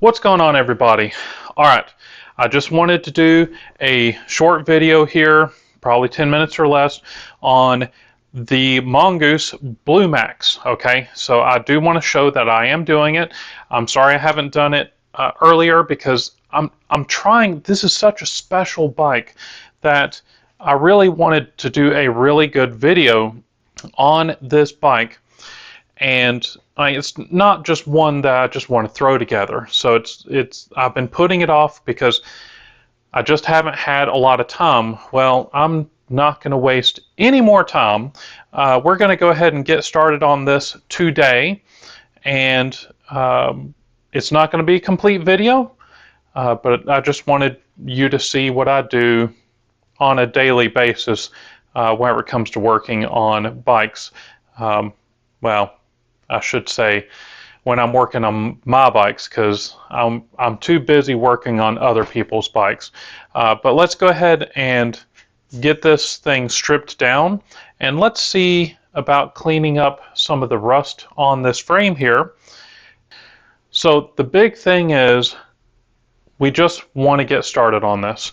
What's going on, everybody? Alright, I just wanted to do a short video here, probably 10 minutes or less, on the Mongoose Blue Max. Okay, so I do want to show that I am doing it. I'm sorry I haven't done it earlier because I'm trying. This is such a special bike that I really wanted to do a really good video on this bike. And it's not just one that I just want to throw together. So I've been putting it off because I just haven't had a lot of time. Well, I'm not going to waste any more time. We're going to go ahead and get started on this today. And it's not going to be a complete video, but I just wanted you to see what I do on a daily basis whenever it comes to working on bikes. Well, I should say when I'm working on my bikes, because I'm too busy working on other people's bikes. But let's go ahead and get this thing stripped down, and let's see about cleaning up some of the rust on this frame here. So the big thing is we just want to get started on this.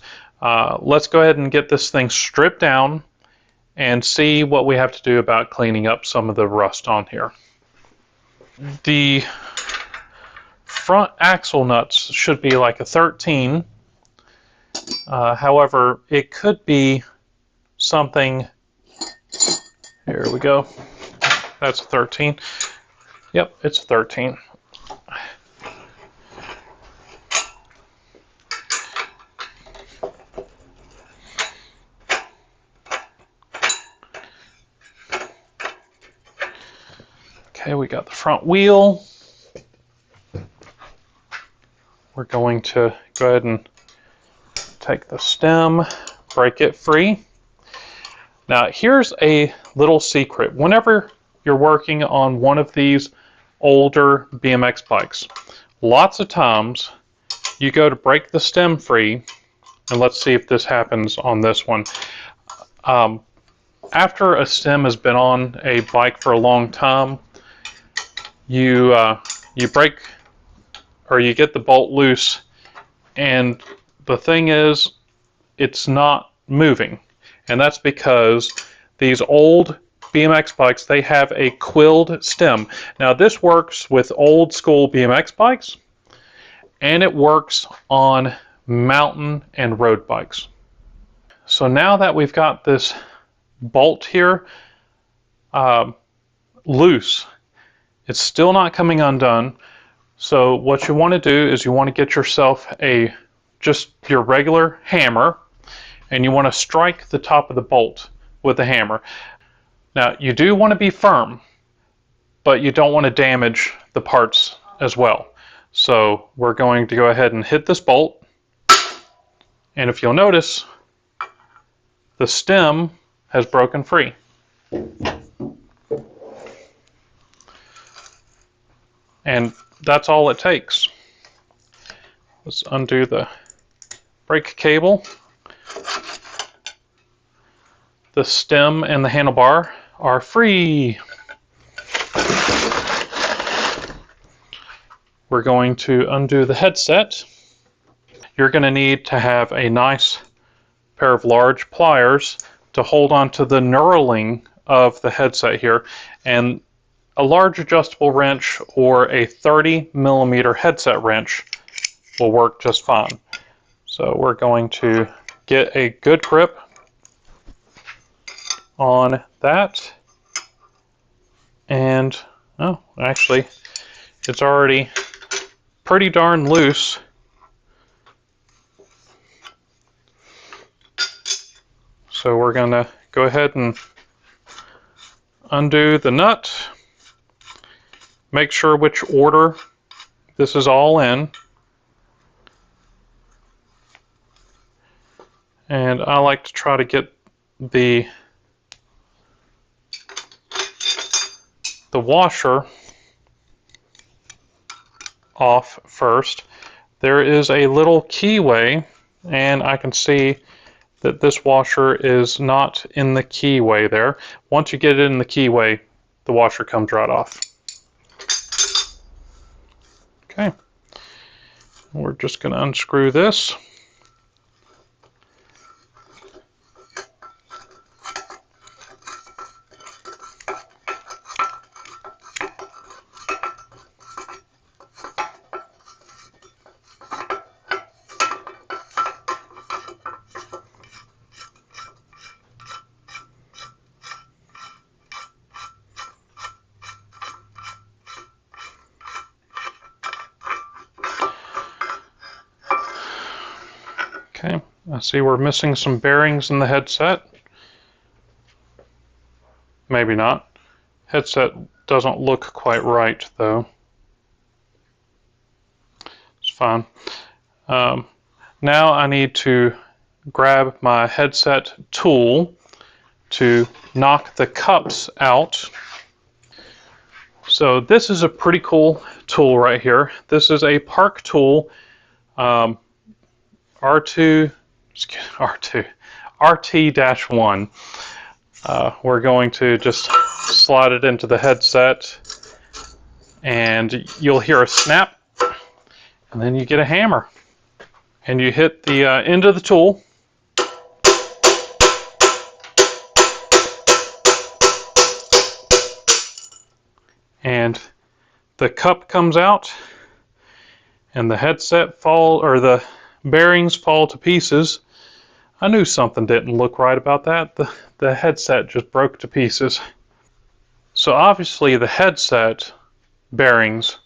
Let's go ahead and get this thing stripped down and see what we have to do about cleaning up some of the rust on here. The front axle nuts should be like a 13. However, it could be something. Here we go. That's a 13. Yep, it's a 13. Okay, we got the front wheel. We're going to go ahead and take the stem, break it free. Now, here's a little secret. Whenever you're working on one of these older BMX bikes, lots of times you go to break the stem free, and let's see if this happens on this one. After a stem has been on a bike for a long time, you break, or you get the bolt loose, and the thing is, it's not moving. And that's because these old BMX bikes, they have a quilled stem. Now this works with old school BMX bikes, and it works on mountain and road bikes. So now that we've got this bolt here loose, it's still not coming undone. So what you want to do is you want to get yourself just your regular hammer, and you want to strike the top of the bolt with the hammer. Now you do want to be firm, but you don't want to damage the parts as well. So we're going to go ahead and hit this bolt, and if you'll notice, the stem has broken free. And that's all it takes. Let's undo the brake cable. The stem and the handlebar are free. We're going to undo the headset. You're going to need to have a nice pair of large pliers to hold on to the knurling of the headset here, and a large adjustable wrench or a 30mm headset wrench will work just fine. So we're going to get a good grip on that, and oh, actually it's already pretty darn loose. So we're going to go ahead and undo the nut. Make sure which order this is all in. And I like to try to get the washer off first. There is a little keyway, and I can see that this washer is not in the keyway there. Once you get it in the keyway, the washer comes right off. Okay. We're just going to unscrew this. Okay, I see we're missing some bearings in the headset. Maybe not. Headset doesn't look quite right though. It's fine. Now I need to grab my headset tool to knock the cups out. So this is a pretty cool tool right here. This is a Park tool, RT-1. We're going to just slide it into the headset, and you'll hear a snap, and then you get a hammer. And you hit the end of the tool, and the cup comes out, and the headset the bearings fall to pieces. I knew something didn't look right about that. The headset just broke to pieces. So obviously the headset bearings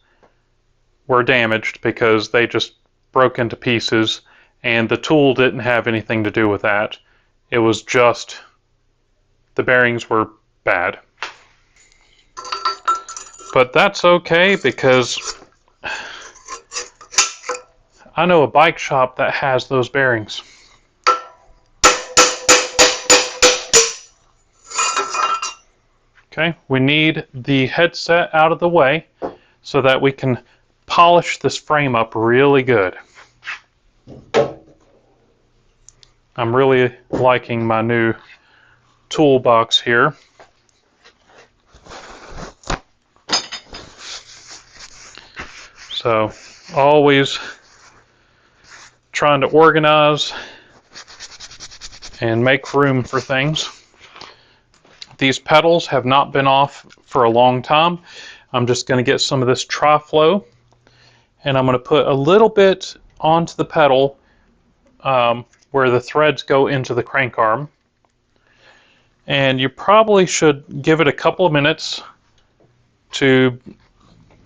were damaged because they just broke into pieces, and the tool didn't have anything to do with that. It was just the bearings were bad. But that's okay, because I know a bike shop that has those bearings. Okay, we need the headset out of the way so that we can polish this frame up really good. I'm really liking my new toolbox here. So, always trying to organize and make room for things. These pedals have not been off for a long time. I'm just going to get some of this tri-flow, and I'm going to put a little bit onto the pedal where the threads go into the crank arm. And you probably should give it a couple of minutes to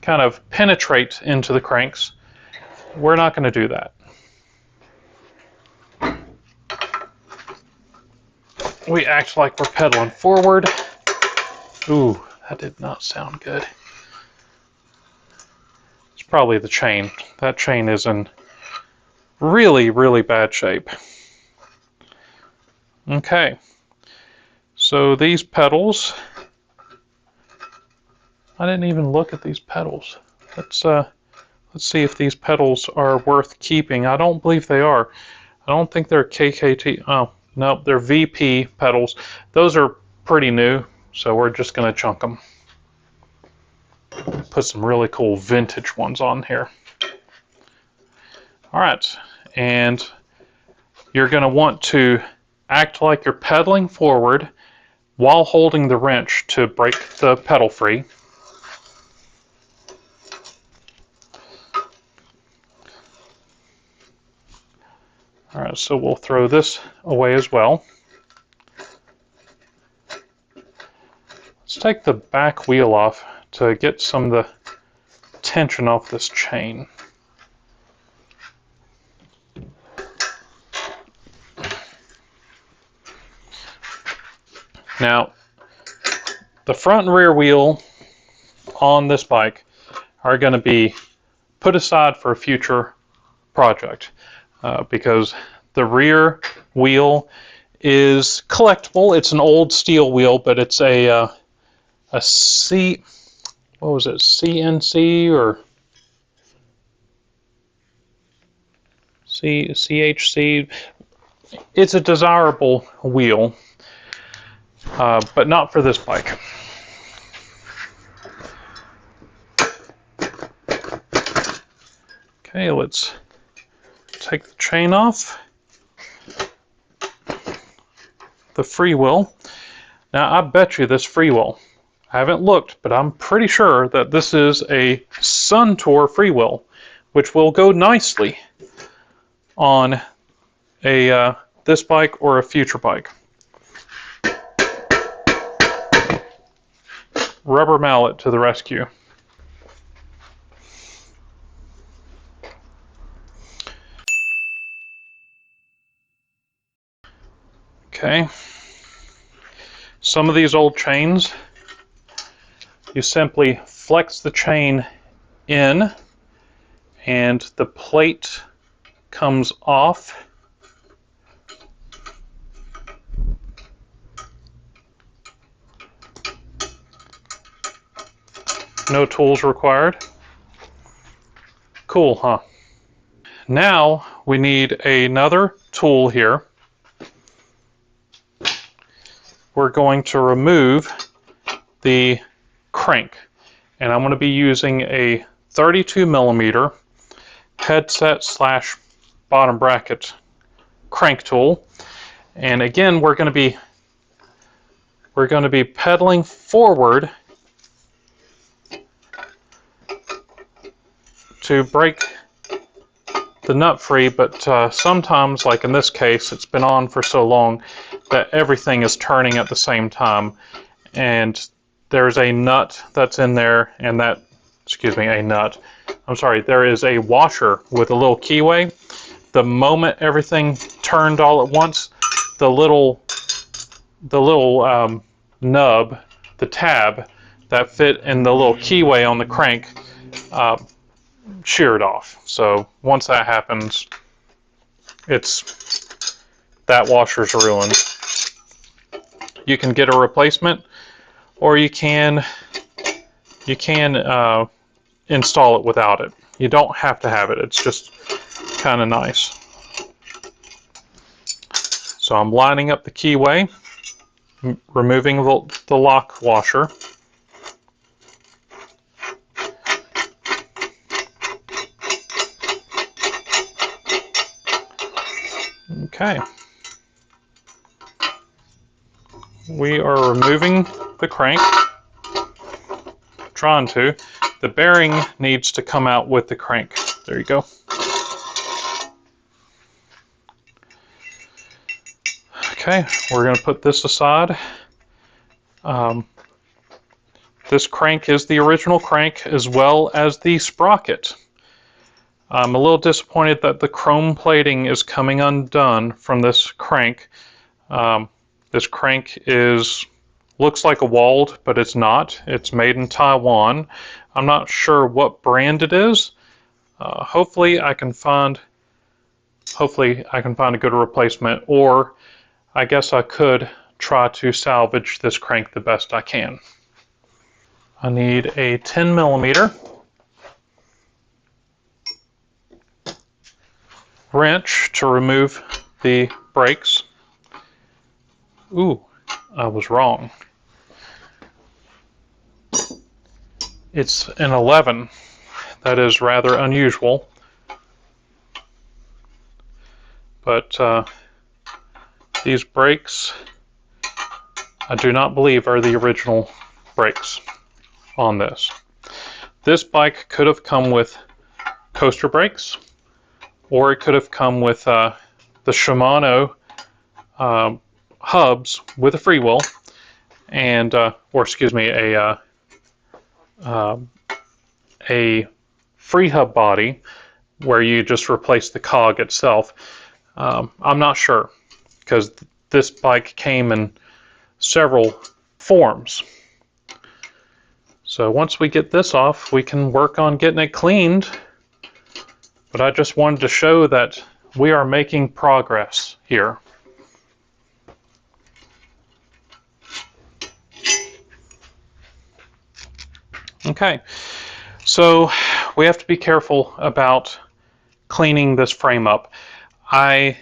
kind of penetrate into the cranks. We're not going to do that. We act like we're pedaling forward. Ooh, that did not sound good. It's probably the chain. That chain is in really, really bad shape. Okay, so these pedals, I didn't even look at these pedals. Let's see if these pedals are worth keeping. I don't believe they are. I don't think they're KKT. Oh, nope, they're VP pedals. Those are pretty new, so we're just going to chunk them. Put some really cool vintage ones on here. All right, and you're going to want to act like you're pedaling forward while holding the wrench to break the pedal free. All right, so we'll throw this away as well. Let's take the back wheel off to get some of the tension off this chain. Now, the front and rear wheel on this bike are going to be put aside for a future project because the rear wheel is collectible. It's an old steel wheel, but it's a CNC or CHC. It's a desirable wheel, but not for this bike. Okay, let's take the chain off. The freewheel. Now I bet you this freewheel, I haven't looked, but I'm pretty sure that this is a Sun Tour freewheel, which will go nicely on a this bike or a future bike. Rubber mallet to the rescue. Okay. Some of these old chains, you simply flex the chain in and the plate comes off. No tools required. Cool, huh? Now we need another tool here. We're going to remove the crank, and I'm going to be using a 32 millimeter headset slash bottom bracket crank tool. And again, we're going to be pedaling forward to break the nut free, but sometimes, like in this case, it's been on for so long that everything is turning at the same time, and there's a nut that's in there, and that, excuse me, a nut. I'm sorry, there is a washer with a little keyway. The moment everything turned all at once, the little nub, the tab that fit in the little keyway on the crank, sheared off. So once that happens, that washer's ruined. You can get a replacement, or you can install it without it. You don't have to have it. It's just kind of nice. So I'm lining up the keyway, removing the lock washer. Okay. We are removing the crank. Trying to. The bearing needs to come out with the crank. There you go. Okay, we're going to put this aside. This crank is the original crank as well as the sprocket. I'm a little disappointed that the chrome plating is coming undone from this crank. This crank looks like a Wald, but it's not. It's made in Taiwan. I'm not sure what brand it is. Hopefully I can find a good replacement, or I guess I could try to salvage this crank the best I can. I need a 10 millimeter wrench to remove the brakes. Ooh, I was wrong. It's an 11. That is rather unusual. But these brakes, I do not believe are the original brakes on this. This bike could have come with coaster brakes, or it could have come with the Shimano hubs with a freewheel, and or excuse me, a free hub body where you just replace the cog itself. I'm not sure, because this bike came in several forms. So once we get this off, we can work on getting it cleaned. But I just wanted to show that we are making progress here. Okay, so we have to be careful about cleaning this frame up. I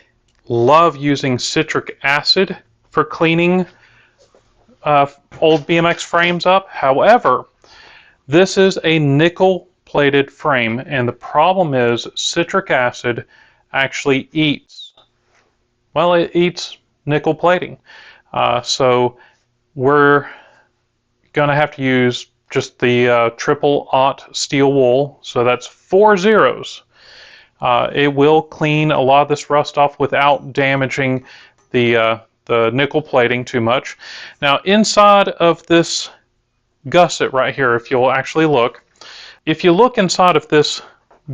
love using citric acid for cleaning old BMX frames up. However, this is a nickel plated frame, and the problem is citric acid actually eats, well, it eats nickel plating. So we're going to have to use just the triple aught steel wool. So that's 4 zeros. It will clean a lot of this rust off without damaging the nickel plating too much. Now inside of this gusset right here, if you'll actually look, if you look inside of this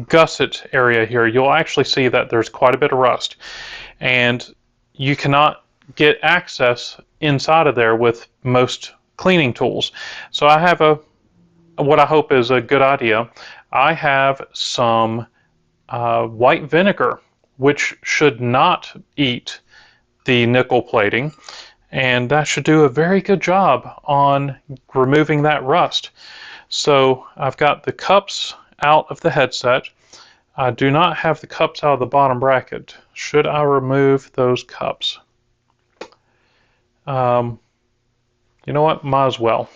gusset area here, you'll actually see that there's quite a bit of rust, and you cannot get access inside of there with most cleaning tools. So I have what I hope is a good idea. I have some white vinegar, which should not eat the nickel plating, and that should do a very good job on removing that rust. So I've got the cups out of the headset. I do not have the cups out of the bottom bracket. Should I remove those cups? You know what? Might as well.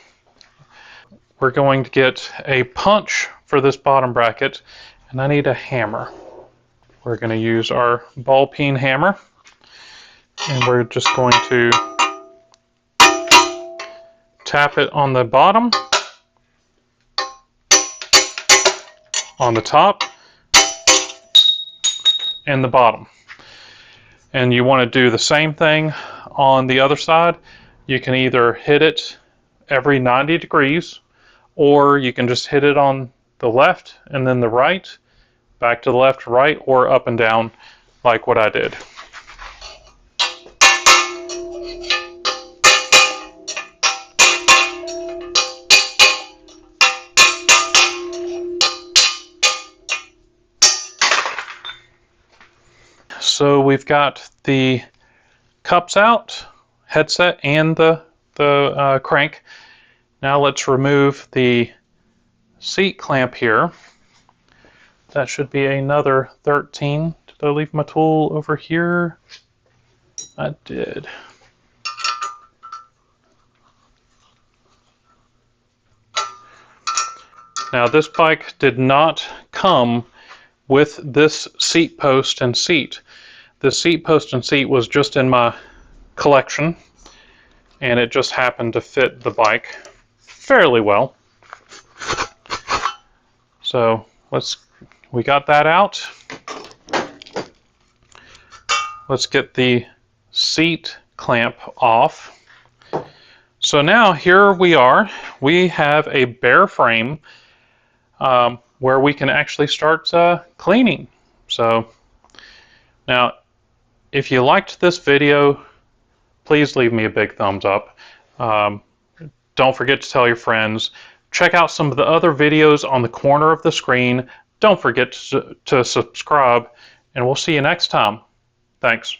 We're going to get a punch for this bottom bracket, and I need a hammer. We're going to use our ball peen hammer, and we're just going to tap it on the bottom, on the top, and the bottom. And you want to do the same thing on the other side. You can either hit it every 90 degrees, or you can just hit it on the left and then the right, back to the left, right, or up and down like what I did. So we've got the cups out, headset, and the crank. Now let's remove the seat clamp here. That should be another 13. Did I leave my tool over here? I did. Now this bike did not come with this seat post and seat. The seat post and seat was just in my collection, and it just happened to fit the bike fairly well. So we got that out. Let's get the seat clamp off. So now here we are. We have a bare frame where we can actually start cleaning. So now, if you liked this video, please leave me a big thumbs up. Don't forget to tell your friends. Check out some of the other videos on the corner of the screen. Don't forget to subscribe, and we'll see you next time. Thanks.